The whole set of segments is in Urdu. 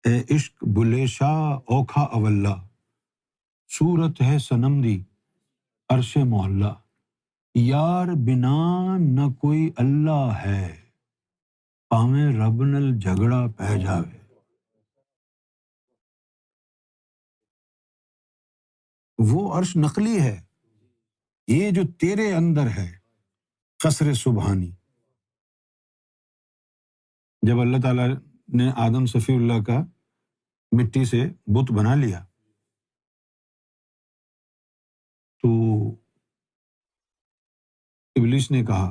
اے عشق بلے شاہ اوکھا اولا، صورت ہے صنم دی عرش معلا، یار بنا نہ کوئی اللہ ہے، پاویں رب نل جھگڑا پہ جاوے۔ وہ عرش نقلی ہے، یہ جو تیرے اندر ہے قصر سبحانی۔ جب اللہ تعالیٰ نے آدم صفی اللہ کا مٹی سے بت بنا لیا تو ابلیس نے کہا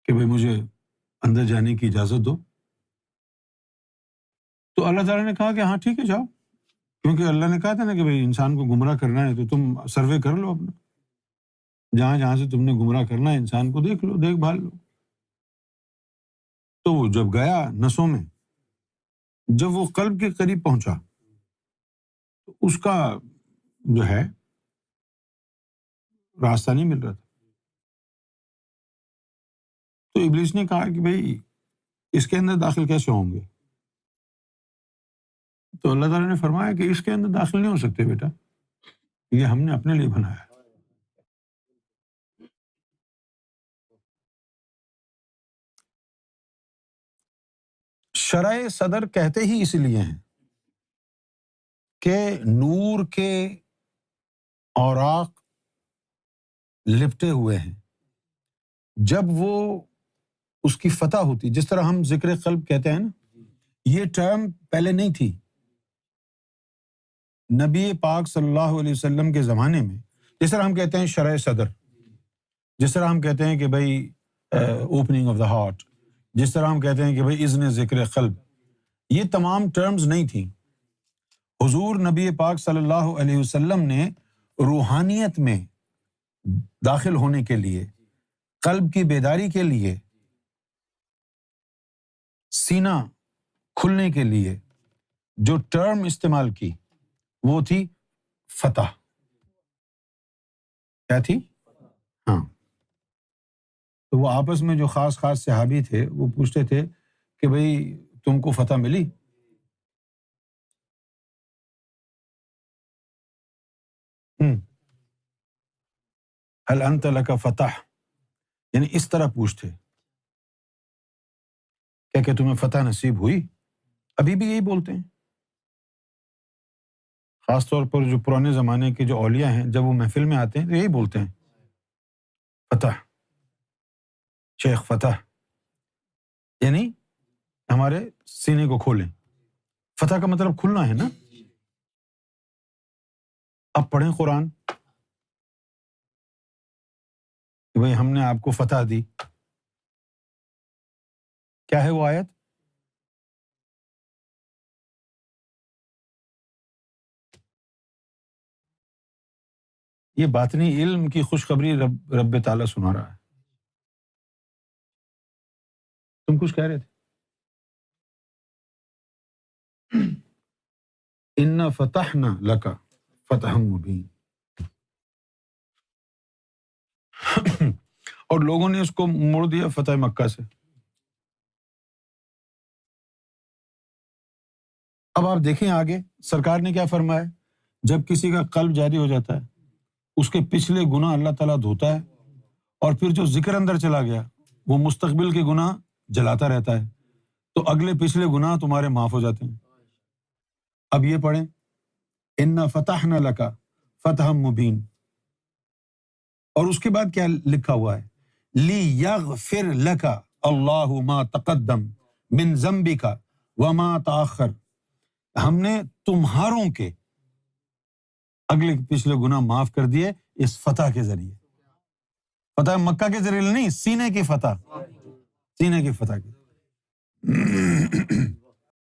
کہ بھئی مجھے اندر جانے کی اجازت دو، تو اللہ تعالیٰ نے کہا کہ ہاں ٹھیک ہے جاؤ، کیونکہ اللہ نے کہا تھا نا کہ بھئی انسان کو گمراہ کرنا ہے تو تم سروے کر لو اپنا، جہاں جہاں سے تم نے گمراہ کرنا ہے انسان کو دیکھ لو، دیکھ بھال لو۔ تو وہ جب گیا نسوں میں، جب وہ قلب کے قریب پہنچا تو اس کا جو ہے راستہ نہیں مل رہا تھا، تو ابلیس نے کہا کہ بھئی اس کے اندر داخل کیسے ہوں گے؟ تو اللہ تعالیٰ نے فرمایا کہ اس کے اندر داخل نہیں ہو سکتے بیٹا، یہ ہم نے اپنے لیے بنایا ہے۔ شرح صدر کہتے ہی اس لیے ہیں کہ نور کے اوراق لپٹے ہوئے ہیں، جب وہ اس کی فتح ہوتی، جس طرح ہم ذکر قلب کہتے ہیں نا، یہ ٹرم پہلے نہیں تھی۔ نبی پاک صلی اللہ علیہ وسلم کے زمانے میں جس طرح ہم کہتے ہیں شرح صدر، جس طرح ہم کہتے ہیں کہ بھئی اوپننگ آف دا ہارٹ، جس طرح ہم کہتے ہیں کہ بھئی اذن ذکر قلب، یہ تمام ٹرمز نہیں تھیں۔ حضور نبی پاک صلی اللہ علیہ وسلم نے روحانیت میں داخل ہونے کے لیے، قلب کی بیداری کے لیے، سینہ کھلنے کے لیے جو ٹرم استعمال کی وہ تھی فتح۔ کیا تھی؟ ہاں۔ تو وہ آپس میں جو خاص صحابی تھے وہ پوچھتے تھے کہ بھئی تم کو فتح ملی؟ هل انت لک فتح، یعنی اس طرح پوچھتے کہ تمہیں فتح نصیب ہوئی؟ ابھی بھی یہی بولتے ہیں، خاص طور پر جو پرانے زمانے کے جو اولیاء ہیں جب وہ محفل میں آتے ہیں تو یہی بولتے ہیں، فتح، شیخ فتح، یعنی ہمارے سینے کو کھولیں۔ فتح کا مطلب کھلنا ہے نا۔ اب پڑھیں قرآن کہ بھئی ہم نے آپ کو فتح دی۔ کیا ہے وہ آیت؟ یہ باطنی علم کی خوشخبری رب تعالیٰ سنا رہا ہے۔ تم کچھ کہہ رہے تھے؟ اِنَّا فَتَحْنَا لَكَ فَتْحًا مُبِينًا۔ اور لوگوں نے اس کو موڑ دیا فتح مکہ سے۔ اب آپ دیکھیں آگے سرکار نے کیا فرمایا، جب کسی کا قلب جاری ہو جاتا ہے اس کے پچھلے گناہ اللہ تعالیٰ دھوتا ہے، اور پھر جو ذکر اندر چلا گیا وہ مستقبل کے گناہ جلاتا رہتا ہے، تو اگلے پچھلے گناہ تمہارے معاف ہو جاتے ہیں۔ اب یہ پڑھیں، اِنَّا فَتَحْنَا لَكَ فَتْحًا مُبِينًا، اور اس کے بعد کیا لکھا ہوا ہے، لِيَغْفِرْ لَكَ اللَّهُ مَا تَقَدَّمَ مِنْ ذَنبِكَ وَمَا تَأَخَّرَ، ہم نے تمہاروں کے اگلے پچھلے گناہ معاف کر دیے اس فتح کے ذریعے۔ فتح مکہ کے ذریعے نہیں، سینے کی فتح، سینے کی فتح کی۔